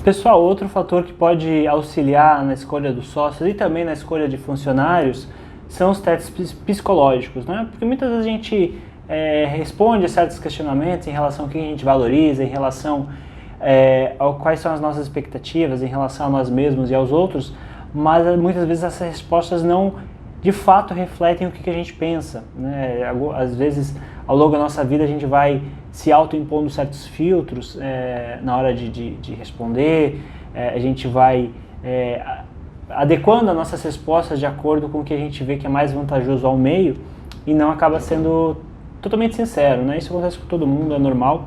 Pessoal, outro fator que pode auxiliar na escolha dos sócios e também na escolha de funcionários são os testes psicológicos, né? Porque muitas vezes a gente responde a certos questionamentos em relação ao que a gente valoriza, em relação ao quais são as nossas expectativas, em relação a nós mesmos e aos outros, mas muitas vezes essas respostas não de fato refletem o que a gente pensa, né? Às vezes, ao longo da nossa vida, a gente vai se autoimpondo certos filtros na hora de responder, a gente vai adequando as nossas respostas de acordo com o que a gente vê que é mais vantajoso ao meio e não acaba sendo totalmente sincero, né? Isso acontece com todo mundo, é normal.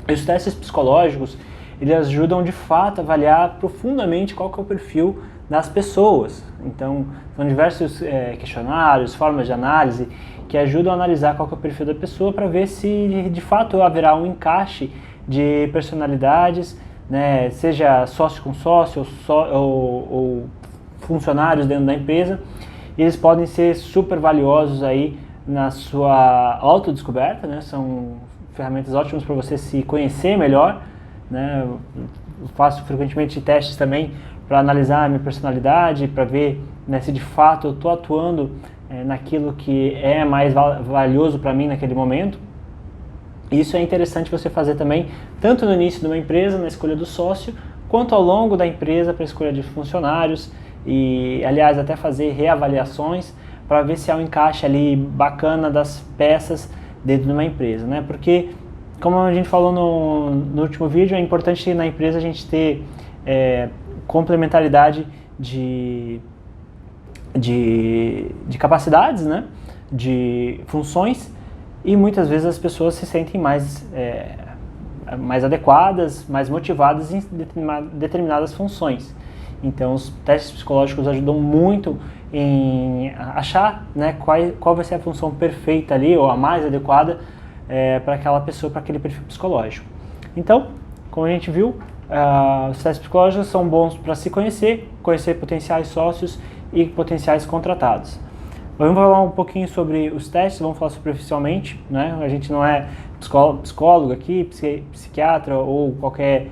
E os testes psicológicos, eles ajudam de fato a avaliar profundamente qual que é o perfil das pessoas. Então, são diversos questionários, formas de análise que ajudam a analisar qual que é o perfil da pessoa para ver se de fato haverá um encaixe de personalidades, né, seja sócio com sócio ou funcionários dentro da empresa. E eles podem ser super valiosos aí na sua autodescoberta, né? São ferramentas ótimas para você se conhecer melhor, né? Eu faço frequentemente testes também para analisar a minha personalidade, para ver, né, se de fato eu estou atuando naquilo que é mais valioso para mim naquele momento. Isso é interessante você fazer também, tanto no início de uma empresa, na escolha do sócio, quanto ao longo da empresa para a escolha de funcionários e, aliás, até fazer reavaliações para ver se há um encaixe ali bacana das peças dentro de uma empresa, né? Porque, como a gente falou no último vídeo, é importante na empresa a gente ter complementaridade de capacidades, né? De funções, e muitas vezes as pessoas se sentem mais adequadas, mais motivadas em determinadas funções. Então os testes psicológicos ajudam muito em achar, né, qual vai ser a função perfeita ali, ou a mais adequada para aquela pessoa, para aquele perfil psicológico. Então, como a gente viu, os testes psicológicos são bons para se conhecer potenciais sócios e potenciais contratados. Vamos falar um pouquinho sobre os testes, vamos falar superficialmente, né? A gente não é psicólogo aqui, psiquiatra ou qualquer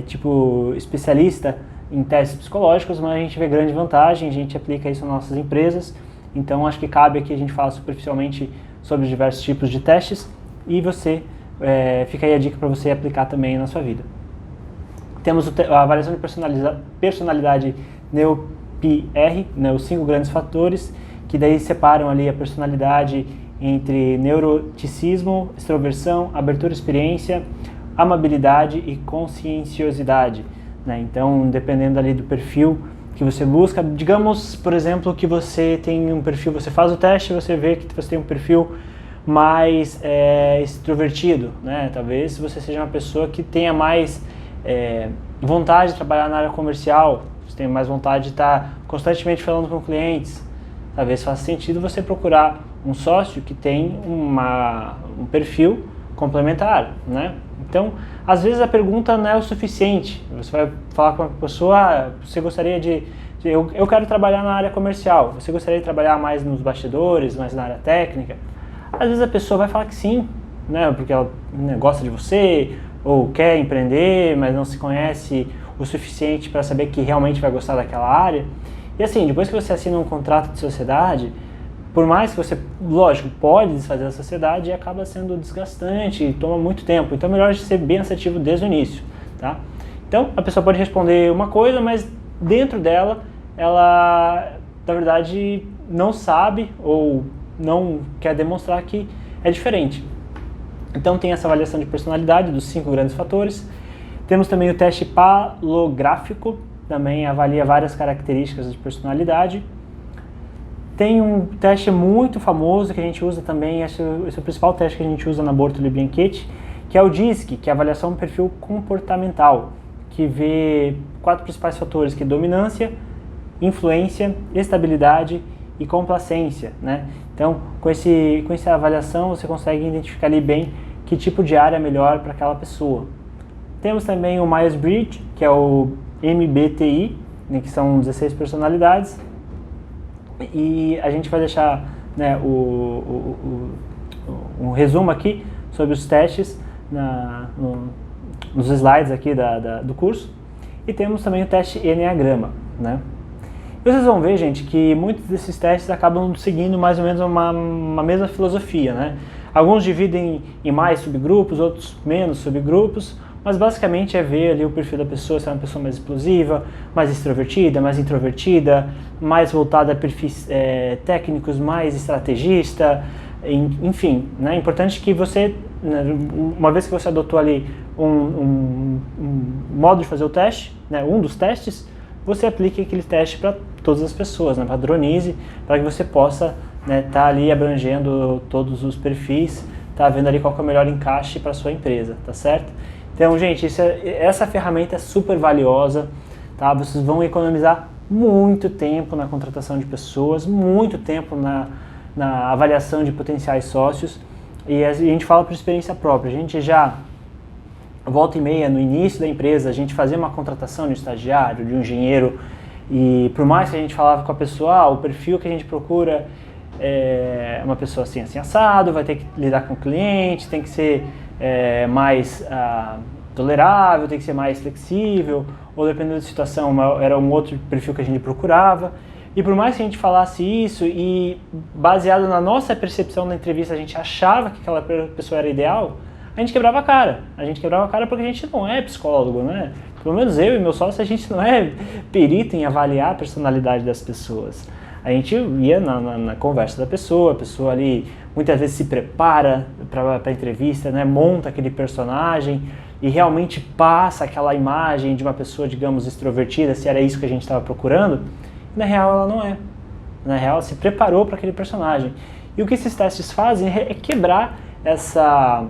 tipo especialista em testes psicológicos, mas a gente vê grande vantagem, a gente aplica isso nas nossas empresas, então acho que cabe aqui a gente falar superficialmente sobre diversos tipos de testes e fica aí a dica para você aplicar também na sua vida. Temos a avaliação de personalidade NeoPR, né, os 5 grandes fatores, que daí separam ali a personalidade entre neuroticismo, extroversão, abertura à experiência, amabilidade e conscienciosidade, né? Então, dependendo ali do perfil que você busca, digamos, por exemplo, que você tem um perfil, você faz o teste e você vê que você tem um perfil mais extrovertido, né? Talvez você seja uma pessoa que tenha mais vontade de trabalhar na área comercial, você tem mais vontade de estar constantemente falando com clientes. Talvez faça sentido você procurar um sócio que tem um perfil complementar, né? Então, às vezes a pergunta não é o suficiente. Você vai falar com uma pessoa, você gostaria eu quero trabalhar na área comercial, você gostaria de trabalhar mais nos bastidores, mais na área técnica? Às vezes a pessoa vai falar que sim, né? Porque ela gosta de você, ou quer empreender, mas não se conhece o suficiente para saber que realmente vai gostar daquela área. E assim, depois que você assina um contrato de sociedade, por mais que você, lógico, pode desfazer a sociedade, acaba sendo desgastante e toma muito tempo. Então é melhor ser bem assertivo desde o início, tá? Então a pessoa pode responder uma coisa, mas dentro dela, ela, na verdade, não sabe ou não quer demonstrar que é diferente. Então tem essa avaliação de personalidade dos 5 grandes fatores. Temos também o teste palográfico, também avalia várias características de personalidade. Tem um teste muito famoso que a gente usa também, esse é o principal teste que a gente usa na Bortoli Bianchetti, que é o DISC, que é a avaliação do perfil comportamental, que vê 4 principais fatores, que é dominância, influência, estabilidade e complacência, né? Então, com essa avaliação, você consegue identificar ali bem que tipo de área é melhor para aquela pessoa. Temos também o Myers-Briggs, que é o MBTI, né, que são 16 personalidades, e a gente vai deixar, né, um resumo aqui sobre os testes nos slides aqui do curso. e temos também o teste Enneagrama, né? E vocês vão ver, gente, que muitos desses testes acabam seguindo mais ou menos uma mesma filosofia, né? Alguns dividem em mais subgrupos, outros menos subgrupos, mas basicamente é ver ali o perfil da pessoa, se é uma pessoa mais explosiva, mais extrovertida, mais introvertida, mais voltada a perfis técnicos, mais estrategista, enfim, né? É importante que você, uma vez que você adotou ali um modo de fazer o teste, né, um dos testes, você aplique aquele teste para todas as pessoas, né, padronize, para que você possa tá ali abrangendo todos os perfis, tá vendo ali qual que é o melhor encaixe para a sua empresa, tá certo? Então, gente, essa ferramenta é super valiosa, tá? Vocês vão economizar muito tempo na contratação de pessoas, muito tempo na avaliação de potenciais sócios, e a gente fala por experiência própria. A gente já, volta e meia, no início da empresa, a gente fazia uma contratação de um estagiário, de um engenheiro, e por mais que a gente falava com a pessoa, o perfil que a gente procura é uma pessoa assim, assim assado, vai ter que lidar com o cliente, tem que ser mais tolerável, tem que ser mais flexível, ou dependendo da situação, era um outro perfil que a gente procurava. E por mais que a gente falasse isso e baseado na nossa percepção na entrevista a gente achava que aquela pessoa era ideal, a gente quebrava a cara. A gente quebrava a cara porque a gente não é psicólogo, né? Pelo menos eu e meu sócio, a gente não é perito em avaliar a personalidade das pessoas. A gente ia na conversa da pessoa, a pessoa ali muitas vezes se prepara para a entrevista, né? Monta aquele personagem e realmente passa aquela imagem de uma pessoa, digamos, extrovertida, se era isso que a gente estava procurando. E, na real, ela não é. Na real, ela se preparou para aquele personagem. E o que esses testes fazem é quebrar essa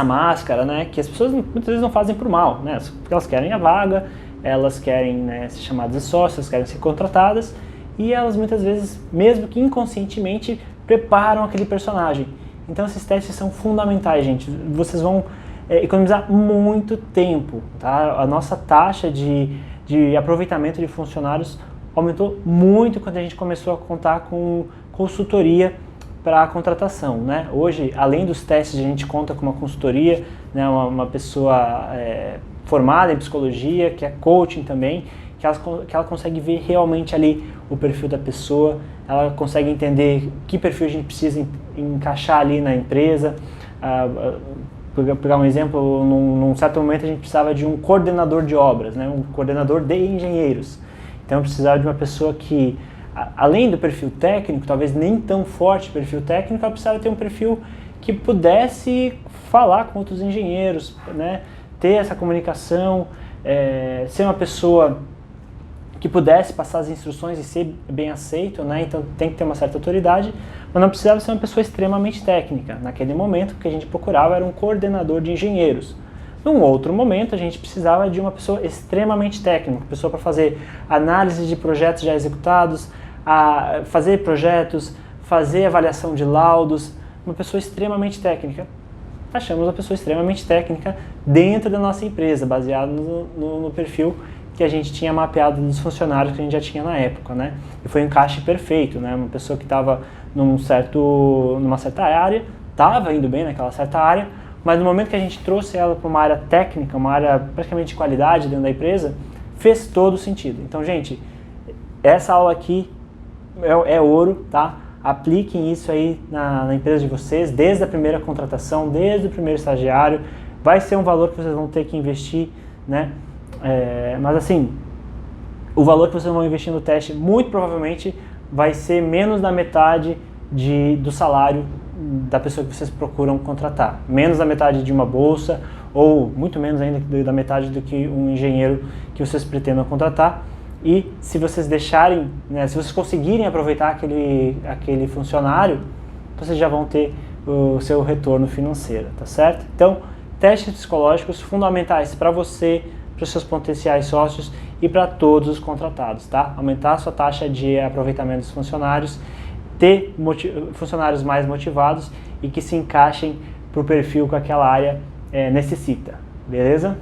máscara, né, que as pessoas muitas vezes não fazem por mal, né, porque elas querem a vaga, elas querem, né, ser chamadas de sócias, querem ser contratadas, e elas muitas vezes, mesmo que inconscientemente, preparam aquele personagem. Então esses testes são fundamentais, gente. Vocês vão economizar muito tempo, tá? A nossa taxa de aproveitamento de funcionários aumentou muito quando a gente começou a contar com consultoria para a contratação, né? Hoje, além dos testes, a gente conta com uma consultoria, né? Uma pessoa formada em psicologia, que é coaching também, que ela consegue ver realmente ali o perfil da pessoa, ela consegue entender que perfil a gente precisa encaixar ali na empresa. Pegar um exemplo, num certo momento a gente precisava de um coordenador de obras, né? Um coordenador de engenheiros. Então precisava de uma pessoa que, além do perfil técnico, talvez nem tão forte perfil técnico, ela precisava ter um perfil que pudesse falar com outros engenheiros, né? Ter essa comunicação, ser uma pessoa que pudesse passar as instruções e ser bem aceito, né? Então tem que ter uma certa autoridade, mas não precisava ser uma pessoa extremamente técnica. Naquele momento, o que a gente procurava era um coordenador de engenheiros. Num outro momento, a gente precisava de uma pessoa extremamente técnica, uma pessoa para fazer análise de projetos já executados, fazer projetos, fazer avaliação de laudos, uma pessoa extremamente técnica. Achamos uma pessoa extremamente técnica dentro da nossa empresa, baseado no perfil que a gente tinha mapeado dos funcionários que a gente já tinha na época, né? E foi um encaixe perfeito, né? Uma pessoa que estava numa certa área, estava indo bem naquela certa área, mas no momento que a gente trouxe ela para uma área técnica, uma área praticamente de qualidade dentro da empresa, fez todo sentido. Então, gente, essa aula aqui é ouro, tá? Apliquem isso aí na empresa de vocês, desde a primeira contratação, desde o primeiro estagiário. Vai ser um valor que vocês vão ter que investir, né? Mas assim, o valor que vocês vão investir no teste muito provavelmente vai ser menos da metade do salário da pessoa que vocês procuram contratar. Menos da metade de uma bolsa, ou muito menos ainda da metade do que um engenheiro que vocês pretendam contratar. E se vocês deixarem, né, se vocês conseguirem aproveitar aquele funcionário, vocês já vão ter o seu retorno financeiro, tá certo? Então, testes psicológicos fundamentais para você, para os seus potenciais sócios e para todos os contratados, tá? Aumentar a sua taxa de aproveitamento dos funcionários, ter funcionários mais motivados e que se encaixem para o perfil que aquela área necessita, beleza?